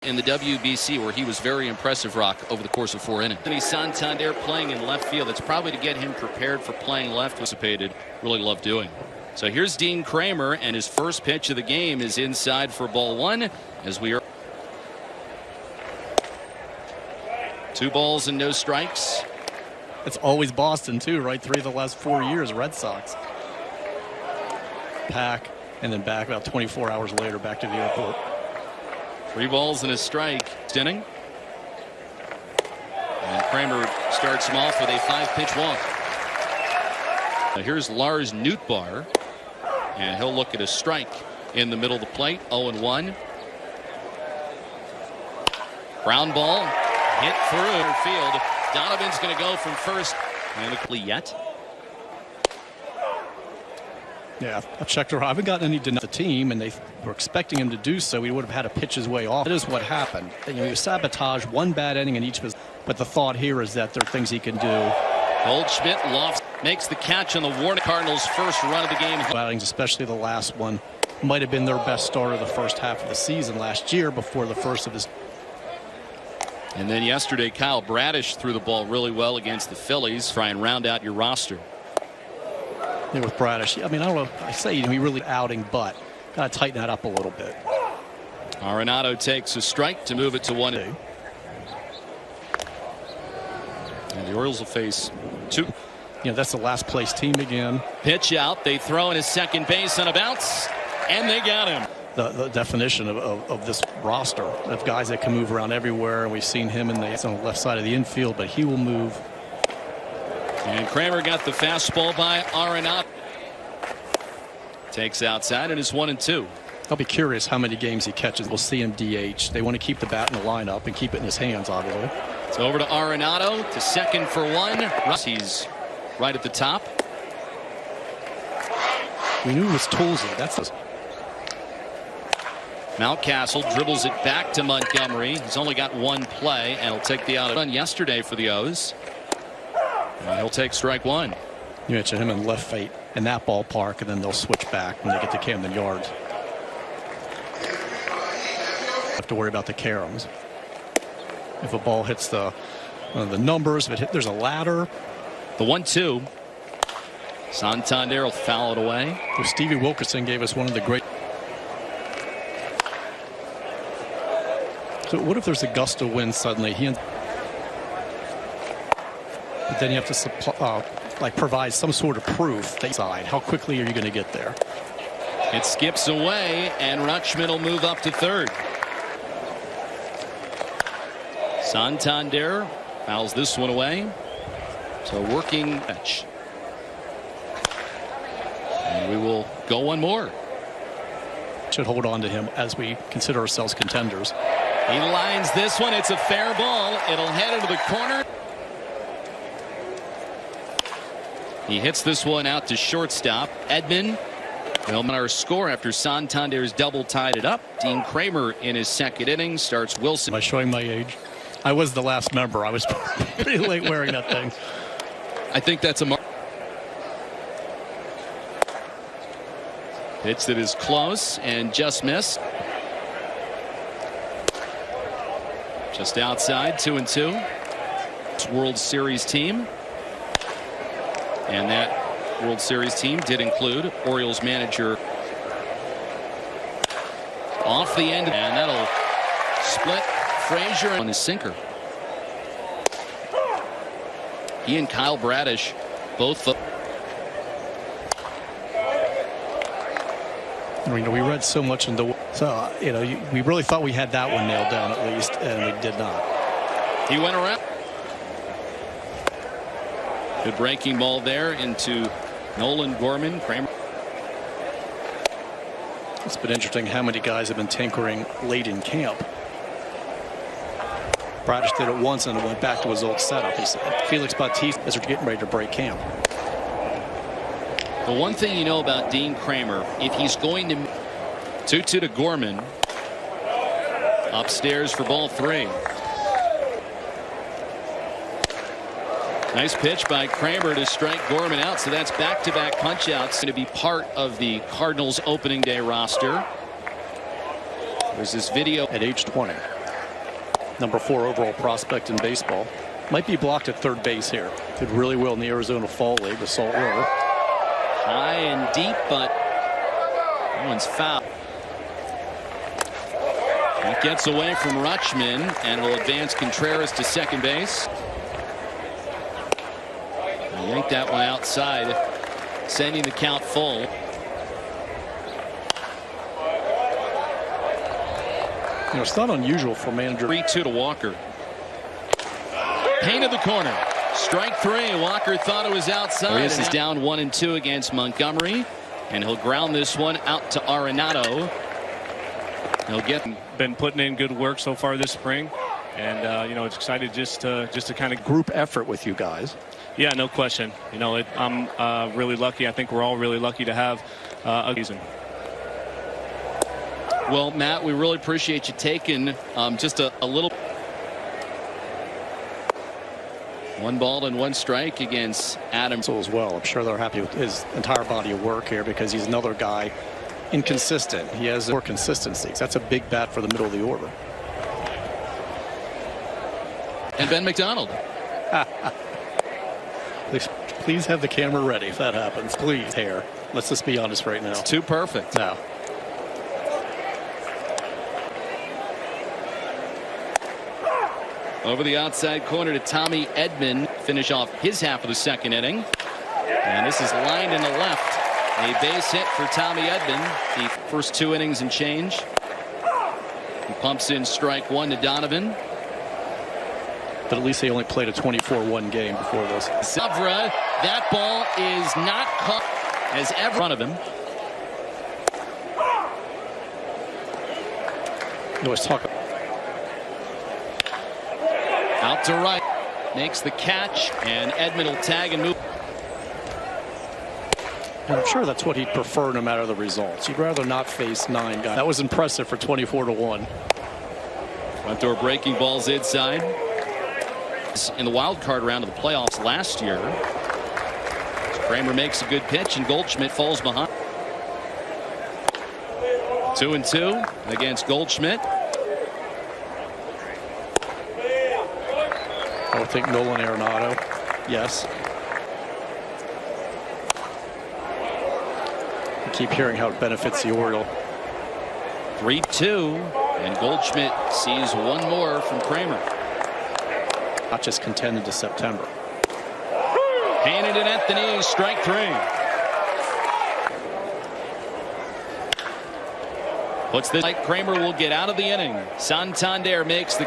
in the WBC, where he was very impressive, Rock, over the course of 4 innings. Anthony Santander playing in left field. That's probably to get him prepared for playing left. Anticipated, really love doing. So here's Dean Kramer, and his first pitch of the game is inside for ball 1 as we are 2 balls and no strikes. It's always Boston too, right? 3 of the last 4 years, Red Sox. Pack and then back about 24 hours later back to the airport. 3 balls and a strike. Inning. And Kramer starts him off with a 5-pitch walk. Now here's Lars Nootbaar, and he'll look at a strike in the middle of the plate. 0-1. Ground ball hit through field. Donovan's going to go from first. And yet. Yeah, I've checked her. I haven't gotten any denial the team, and they were expecting him to do so. He would have had to pitch his way off. That is what happened. You know, he sabotaged 1 bad inning in each of his. But the thought here is that there are things he can do. Goldschmidt lofts, makes the catch on the Warner Cardinals' first run of the game. Outings, especially the last one, might have been their best start of the first half of the season last year before the first of his. And then yesterday, Kyle Bradish threw the ball really well against the Phillies. Try and round out your roster. Yeah, with Bradish, I mean, I don't know. I say he really outing, but got to tighten that up a little bit. Arenado takes a strike to move it to 1-2. And the Orioles will face 2. You know, that's the last place team again. Pitch out. They throw in his second base on a bounce, and they got him. The definition of this roster of guys that can move around everywhere, and we've seen him on the left side of the infield, but he will move. And Kramer got the fastball by Arenado. Takes outside, and it's 1-2. I'll be curious how many games he catches. We'll see him DH. They want to keep the bat in the lineup and keep it in his hands, obviously. It's over to Arenado to second for 1. He's right at the top. We knew it was Toolsy. That's the. Mountcastle dribbles it back to Montgomery. He's only got 1 play, and he'll take the out. Done yesterday for the O's. And he'll take strike 1. You mentioned him in left field in that ballpark, and then they'll switch back when they get to Camden Yards. Have to worry about the caroms. If a ball hits the numbers, if it hit, there's a ladder. The 1-2. Santander will foul it away. So Stevie Wilkerson gave us one of the great. So what if there's a gust of wind suddenly? But then you have to provide some sort of proof. How quickly are you going to get there? It skips away, and Rutschman will move up to third. Santander fouls this one away. So working pitch. And we will go 1 more. Should hold on to him as we consider ourselves contenders. He lines this one. It's a fair ball. It'll head into the corner. He hits this one out to shortstop. Edman will our score after Santander's double tied it up. Dean Kramer in his second inning starts Wilson. By showing my age, I was the last member. I was pretty late wearing that thing. I think that's a mark. Pitch that is close and just missed. Just outside, 2-2. It's World Series team. And that World Series team did include Orioles manager off the end, and that'll split Frazier on his sinker. He and Kyle Bradish both. We read so much into we really thought we had that one nailed down at least, and we did not. He went around. Good breaking ball there into Nolan Gorman. Kramer. It's been interesting how many guys have been tinkering late in camp. Bradish did it once and it went back to his old setup. He said Felix Bautista is getting ready to break camp. The one thing you know about Dean Kramer, if he's going to 2-2 to Gorman, upstairs for ball 3. Nice pitch by Kramer to strike Gorman out. So that's back-to-back punch-outs going to be part of the Cardinals opening day roster. There's this video at age 20. number 4 overall prospect in baseball. Might be blocked at third base here. Did really well in the Arizona Fall League, the Salt River. High and deep, but that one's foul. It gets away from Rutschman and will advance Contreras to second base. Yank that one outside, sending the count full. You know, it's not unusual for a manager. 3-2 to Walker. Painted the corner. Strike 3. Walker thought it was outside. This is down 1-2 against Montgomery, and he'll ground this one out to Arenado. He'll get. Been putting in good work so far this spring, and you know, it's excited just to kind of group effort with you guys. Yeah, no question. You know, I'm really lucky. I think we're all really lucky to have a season. Well, Matt, we really appreciate you taking just a little. 1 ball and 1 strike against Adams. So as well, I'm sure they're happy with his entire body of work here because he's another guy inconsistent. He has more consistency. That's a big bat for the middle of the order. And Ben McDonald. Please have the camera ready if that happens. Please, hair. Let's just be honest right now. It's too perfect. No. Over the outside corner to Tommy Edman. Finish off his half of the second inning. And this is lined in the left. A base hit for Tommy Edman. The first 2 innings and change. He pumps in strike 1 to Donovan. But at least they only played a 24-1 game before this. Savra, that ball is not caught as ever in front of him. Let's talk. Out to right. Makes the catch, and Edman will tag and move. And I'm sure that's what he'd prefer no matter the results. He'd rather not face 9 guys. That was impressive for 24-1. Front door breaking balls inside. In the wild card round of the playoffs last year, Kramer makes a good pitch and Goldschmidt falls behind. 2-2 against Goldschmidt. I would think Nolan Arenado. Yes. I keep hearing how it benefits the Oriole. 3-2, and Goldschmidt sees 1 more from Kramer. Not just contend into September. Painted it at the knees, strike 3. Puts this like Kramer will get out of the inning. Santander makes the